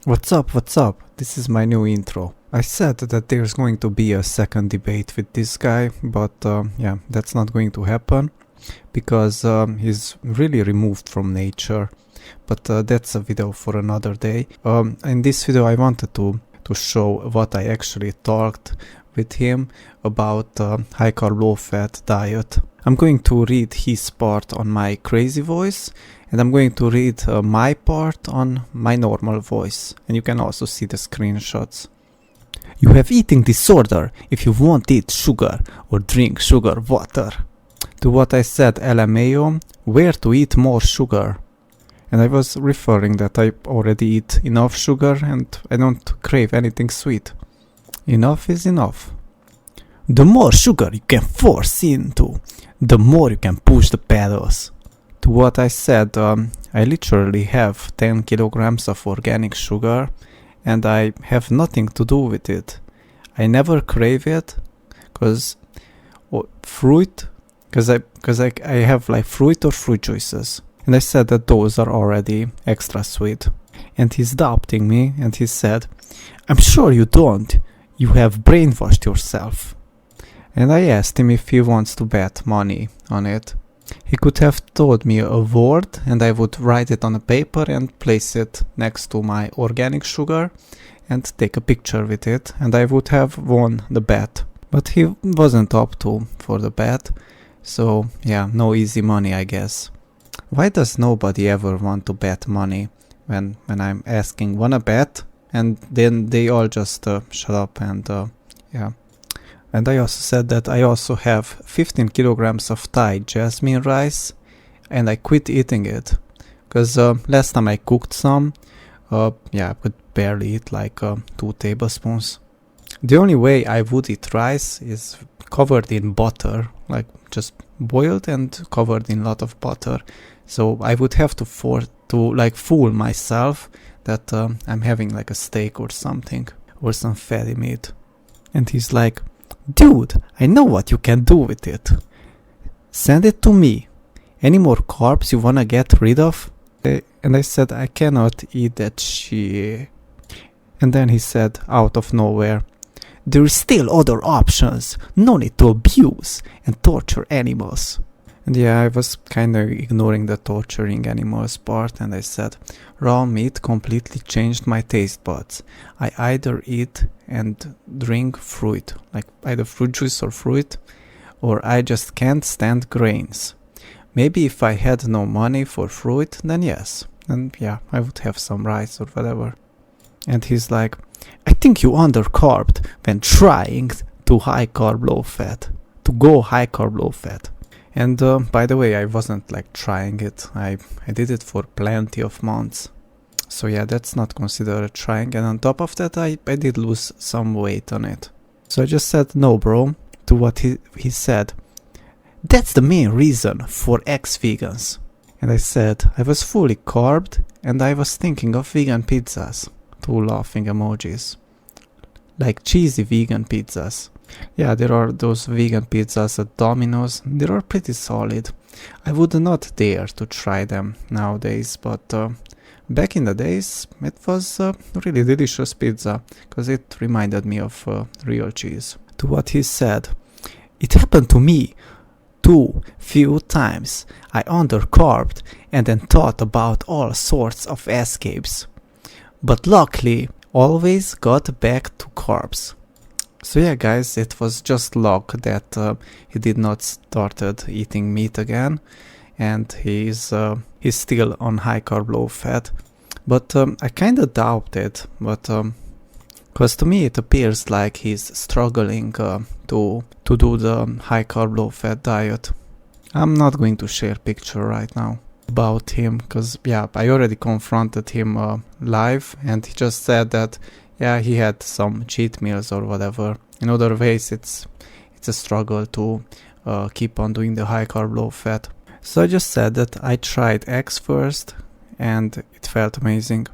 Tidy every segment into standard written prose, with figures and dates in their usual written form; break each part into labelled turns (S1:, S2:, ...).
S1: What's up, what's up? This is my new intro. I said that there's going to be a second debate with this guy, but yeah, that's not going to happen because he's really removed from nature. But that's a video for another day. In this video I wanted to show what I actually talked with him about high carb low fat diet. I'm going to read his part on my crazy voice, and I'm going to read my part on my normal voice, and you can also see the screenshots. You have eating disorder if you won't eat sugar or drink sugar water. To what I said LMAO, where to eat more sugar. And I was referring that I already eat enough sugar and I don't crave anything sweet. Enough is enough. The more sugar you can force into, the more you can push the pedals. To what I said, I literally have 10 kilograms of organic sugar and I have nothing to do with it. I never crave it because fruit, because I have like fruit or fruit juices. And I said that those are already extra sweet. And he's doubting me and he said, I'm sure you don't. You have brainwashed yourself. And I asked him if he wants to bet money on it. He could have told me a word and I would write it on a paper and place it next to my organic sugar and take a picture with it, and I would have won the bet. But he wasn't up for the bet, so yeah, no easy money, I guess. Why does nobody ever want to bet money when I'm asking wanna bet, and then they all just shut up and yeah. And I also said that I also have 15 kilograms of Thai jasmine rice and I quit eating it because last time I cooked some, yeah, I could barely eat like 2 tablespoons. The only way I would eat rice is covered in butter, like just boiled and covered in a lot of butter. So I would have to fool myself that I'm having like a steak or something or some fatty meat. And he's like, dude, I know what you can do with it. Send it to me. Any more carbs you wanna get rid of? And I said, I cannot eat that shit. And then he said, out of nowhere, there is still other options. No need to abuse and torture animals. And yeah, I was kind of ignoring the torturing animals part, and I said, raw meat completely changed my taste buds. I either eat and drink fruit, like either fruit juice or fruit, or I just can't stand grains. Maybe if I had no money for fruit, then yes. And yeah, I would have some rice or whatever. And he's like, I think you undercarbed when trying to go high carb low fat. And by the way, I wasn't like trying it. I did it for plenty of months. So yeah, that's not considered trying. And on top of that, I did lose some weight on it. So I just said, no bro, to what he said. That's the main reason for ex-vegans. And I said, I was fully carbed and I was thinking of vegan pizzas. 2 laughing emojis. Like cheesy vegan pizzas. Yeah, there are those vegan pizzas at Domino's. They are pretty solid. I would not dare to try them nowadays, but back in the days, it was a really delicious pizza, because it reminded me of real cheese. To what he said, it happened to me too few times. I undercarbed and then thought about all sorts of escapes. But luckily, always got back to carbs. So yeah guys, it was just luck that he did not started eating meat again, and he's still on high carb low fat. But I kinda doubt it, but because to me it appears like he's struggling to do the high carb low fat diet. I'm not going to share picture right now about him, because yeah, I already confronted him live and he just said that yeah, he had some cheat meals or whatever. In other ways, it's a struggle to keep on doing the high carb low fat. So I just said that I tried eggs first and it felt amazing.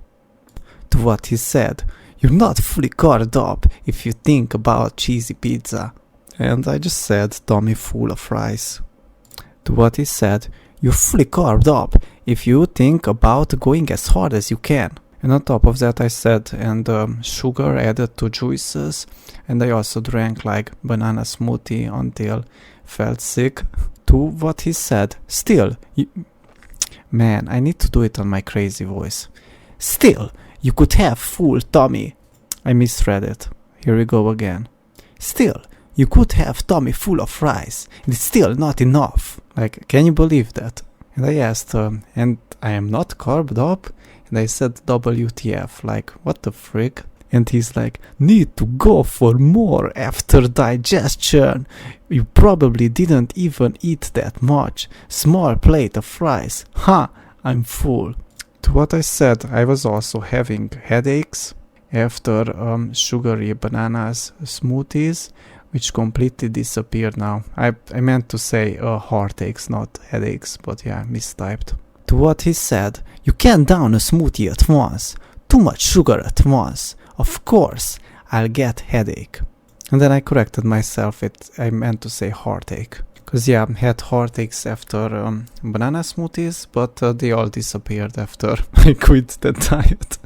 S1: To what he said, you're not fully caught up if you think about cheesy pizza. And I just said tummy full of rice. To what he said, you're fully carved up if you think about going as hard as you can. And on top of that I said, and sugar added to juices, and I also drank like banana smoothie until felt sick. To what he said, still, man, I need to do it on my crazy voice. Still, you could have full tummy. I misread it. Here we go again. Still, you could have tummy full of rice, and it's still not enough. Like, can you believe that? And I asked, and I am not carved up? And I said, WTF, like, what the frick? And he's like, need to go for more after digestion. You probably didn't even eat that much. Small plate of rice. Ha, I'm full. To what I said, I was also having headaches after sugary bananas smoothies, which completely disappeared now. I meant to say heartaches, not headaches, but yeah, mistyped. To what he said, you can't down a smoothie at once. Too much sugar at once. Of course, I'll get headache. And then I corrected myself, I meant to say heartache. Because yeah, I had heartaches after banana smoothies, but they all disappeared after I quit the diet.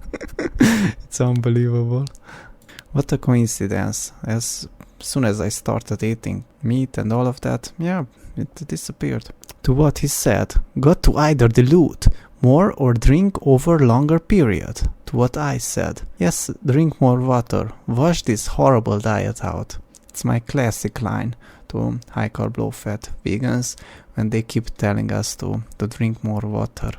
S1: It's unbelievable. What a coincidence. As soon as I started eating meat and all of that, yeah, it disappeared. To what he said, got to either dilute more or drink over longer period. To what I said, yes, drink more water, wash this horrible diet out. It's my classic line to high carb low fat vegans when they keep telling us to drink more water.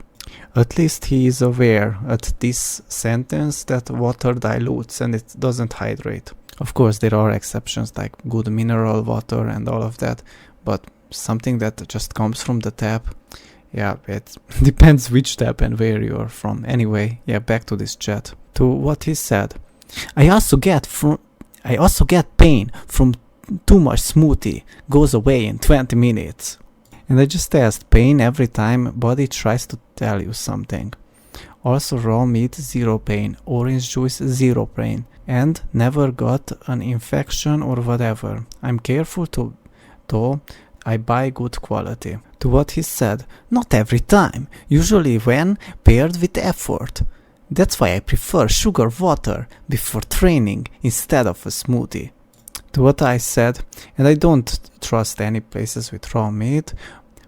S1: At least he is aware at this sentence that water dilutes and it doesn't hydrate. Of course there are exceptions like good mineral water and all of that, but something that just comes from the tap, yeah, it depends which tap and where you're from. Anyway, yeah, back to this chat. To what he said, I also get pain from too much smoothie, goes away in 20 minutes. And I just asked, pain every time body tries to tell you something. Also raw meat, zero pain, orange juice, zero pain, and never got an infection or whatever. I'm careful though I buy good quality. To what he said, not every time, usually when paired with effort. That's why I prefer sugar water before training instead of a smoothie. To what I said, and I don't trust any places with raw meat,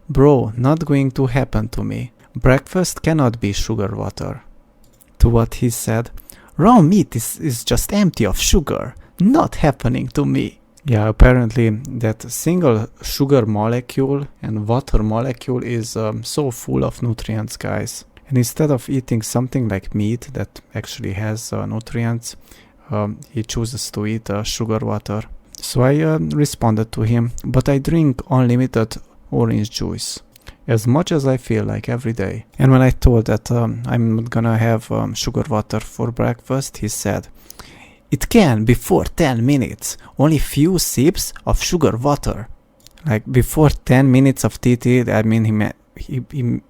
S1: bro, not going to happen to me. Breakfast cannot be sugar water. To what he said, raw meat is just empty of sugar, not happening to me. Yeah, apparently that single sugar molecule and water molecule is so full of nutrients, guys. And instead of eating something like meat that actually has nutrients, he chooses to eat sugar water. So I responded to him, but I drink unlimited orange juice, as much as I feel like every day. And when I told that I'm not gonna have sugar water for breakfast, he said, it can before 10 minutes, only few sips of sugar water. Like before 10 minutes of TT, I mean he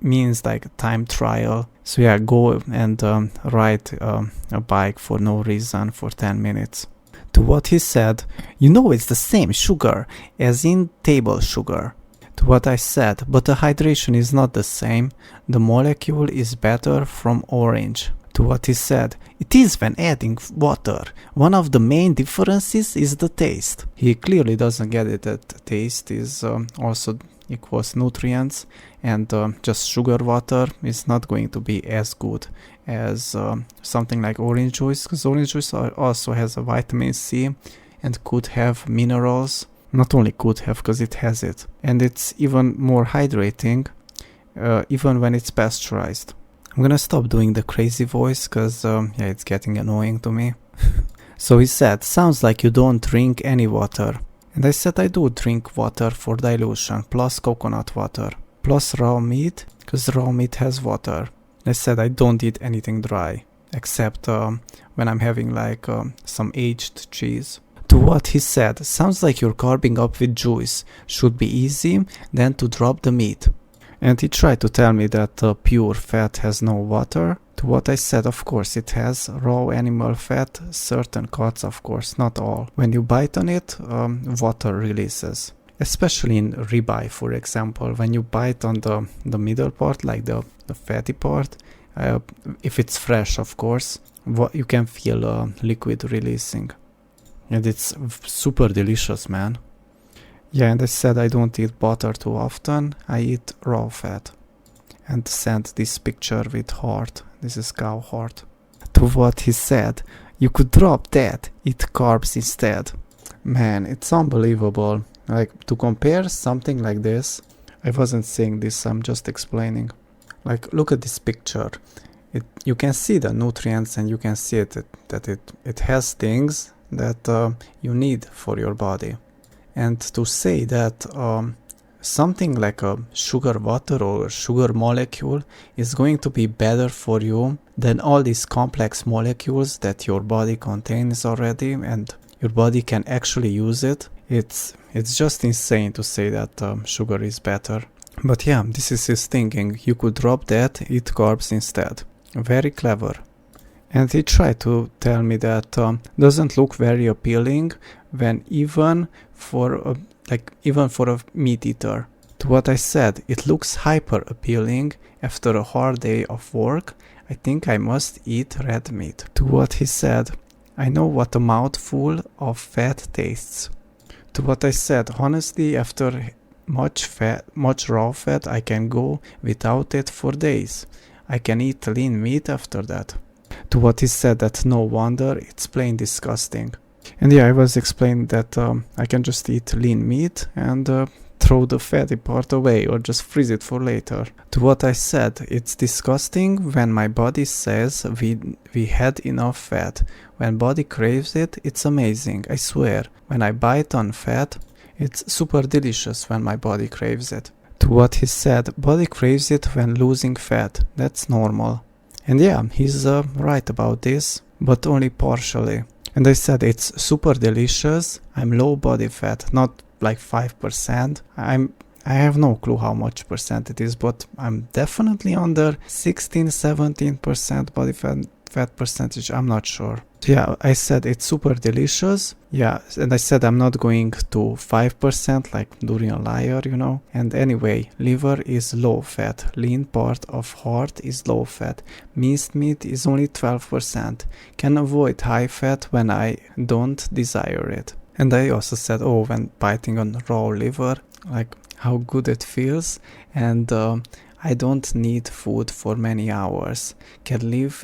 S1: means like time trial. So yeah, go and ride a bike for no reason for 10 minutes. To what he said, you know it's the same sugar as in table sugar. To what I said, but the hydration is not the same. The molecule is better from orange. To what he said, it is when adding water. One of the main differences is the taste. He clearly doesn't get it that taste is also equals nutrients, and just sugar water is not going to be as good as something like orange juice, because orange juice also has a vitamin C and could have minerals. Not only could have, because it has it, and it's even more hydrating even when it's pasteurized. I'm gonna stop doing the crazy voice because yeah, it's getting annoying to me. So he said, sounds like you don't drink any water. And I said I do drink water for dilution, plus coconut water, plus raw meat, because raw meat has water. I said I don't eat anything dry, except when I'm having like some aged cheese. To what he said, sounds like you're carving up with juice. Should be easy, then to drop the meat. And he tried to tell me that pure fat has no water. To what I said, of course it has raw animal fat, certain cuts, of course, not all. When you bite on it, water releases. Especially in ribeye, for example, when you bite on the middle part, like the fatty part, if it's fresh, of course, you can feel liquid releasing. And it's super delicious, man. Yeah, and I said I don't eat butter too often. I eat raw fat. And sent this picture with heart. This is cow heart. To what he said, you could drop that, eat carbs instead. Man, it's unbelievable. Like, to compare something like this, I wasn't saying this, I'm just explaining. Like, look at this picture. You can see the nutrients, and you can see that it has things that you need for your body. And to say that something like a sugar water or a sugar molecule is going to be better for you than all these complex molecules that your body contains already, and your body can actually use it. It's just insane to say that sugar is better. But yeah, this is his thinking. You could drop that, eat carbs instead. Very clever. And he tried to tell me that doesn't look very appealing when even for a meat eater. To what I said, it looks hyper appealing. After a hard day of work, I think I must eat red meat. To what he said, I know what a mouthful of fat tastes. To what I said, honestly, after much raw fat, I can go without it for days. I can eat lean meat after that. To what he said, that no wonder, it's plain disgusting. And yeah, I was explaining that I can just eat lean meat and throw the fatty part away or just freeze it for later. To what I said, it's disgusting when my body says we had enough fat. When body craves it, it's amazing, I swear. When I bite on fat, it's super delicious when my body craves it. To what he said, body craves it when losing fat. That's normal. And yeah, he's right about this, but only partially. And I said it's super delicious. I'm low body fat, not like 5%. I have no clue how much percent it is, but I'm definitely under 16-17% body fat percentage. I'm not sure. So yeah, I said it's super delicious. Yeah, and I said I'm not going to 5% like durianrider, you know. And anyway, liver is low fat. Lean part of heart is low fat. Minced meat is only 12%. Can avoid high fat when I don't desire it. And I also said, oh, when biting on raw liver, like how good it feels. And I don't need food for many hours. Can live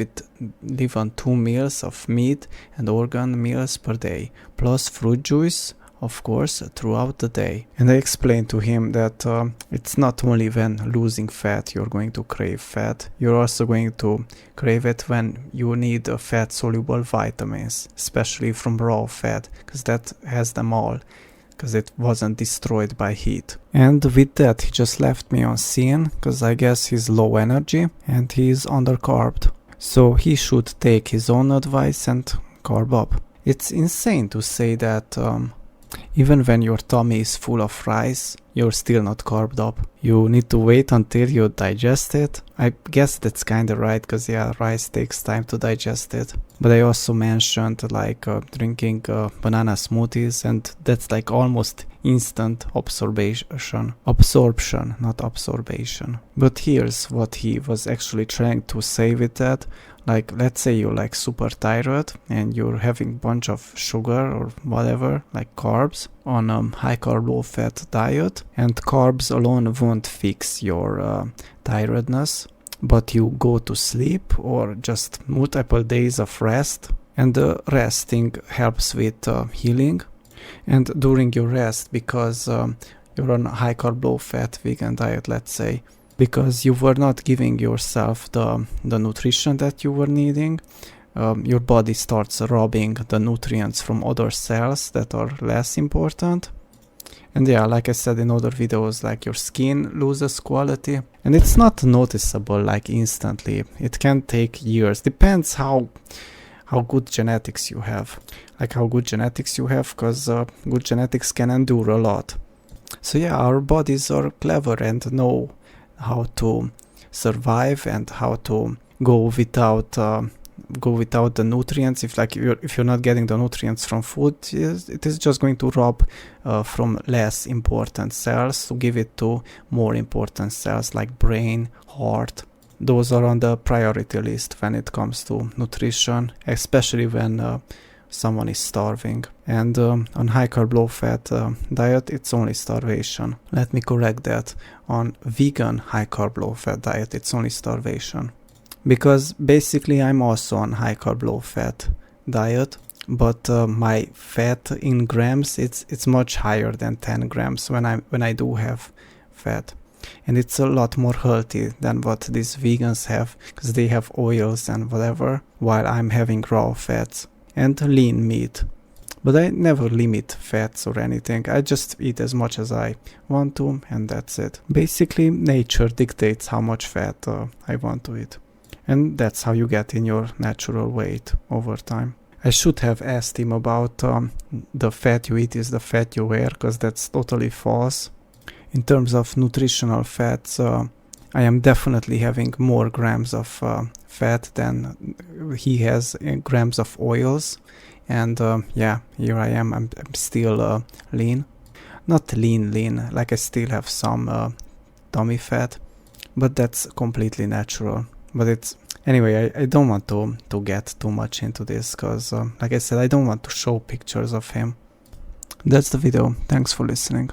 S1: on 2 meals of meat and organ meals per day, plus fruit juice, of course, throughout the day. And I explained to him that it's not only when losing fat you're going to crave fat, you're also going to crave it when you need fat-soluble vitamins, especially from raw fat, because that has them all, because it wasn't destroyed by heat. And with that, he just left me on scene, because I guess he's low energy and he's undercarbed. So he should take his own advice and carb up. It's insane to say that even when your tummy is full of rice, you're still not carbed up. You need to wait until you digest it. I guess that's kinda right, because yeah, rice takes time to digest it. But I also mentioned like drinking banana smoothies, and that's like almost instant absorption, not absorption. But here's what he was actually trying to say with that. Like, let's say you're like super tired and you're having a bunch of sugar or whatever, like carbs, on high carb low fat diet, and carbs alone won't fix your tiredness, but you go to sleep or just multiple days of rest, and the resting helps with healing. And during your rest, because you're on a high carb low fat vegan diet, let's say, because you were not giving yourself the nutrition that you were needing, your body starts robbing the nutrients from other cells that are less important. And yeah, like I said in other videos, like your skin loses quality, and it's not noticeable like instantly. It can take years. Depends how good genetics you have. Like how good genetics you have, because good genetics can endure a lot. So yeah, our bodies are clever and know how to survive and how to go without the nutrients. If you're not getting the nutrients from food, it is just going to rob from less important cells to give it to more important cells like brain, heart, those are on the priority list when it comes to nutrition, especially when someone is starving. And on high carb low fat diet, it's only starvation. Let me correct that. On vegan high carb low fat diet, it's only starvation. Because basically I'm also on high carb low fat diet, but my fat in grams, it's much higher than 10 grams when I do have fat. And it's a lot more healthy than what these vegans have, because they have oils and whatever, while I'm having raw fats and lean meat. But I never limit fats or anything. I just eat as much as I want to, and that's it. Basically, nature dictates how much fat I want to eat. And that's how you get in your natural weight over time. I should have asked him about the fat you eat is the fat you wear, because that's totally false. In terms of nutritional fats, I am definitely having more grams of fat than he has grams of oils. And yeah, here I am. I'm still lean. Not lean, like I still have some tummy fat, but that's completely natural. But it's anyway, I don't want to get too much into this, because like I said, I don't want to show pictures of him. That's the video. Thanks for listening.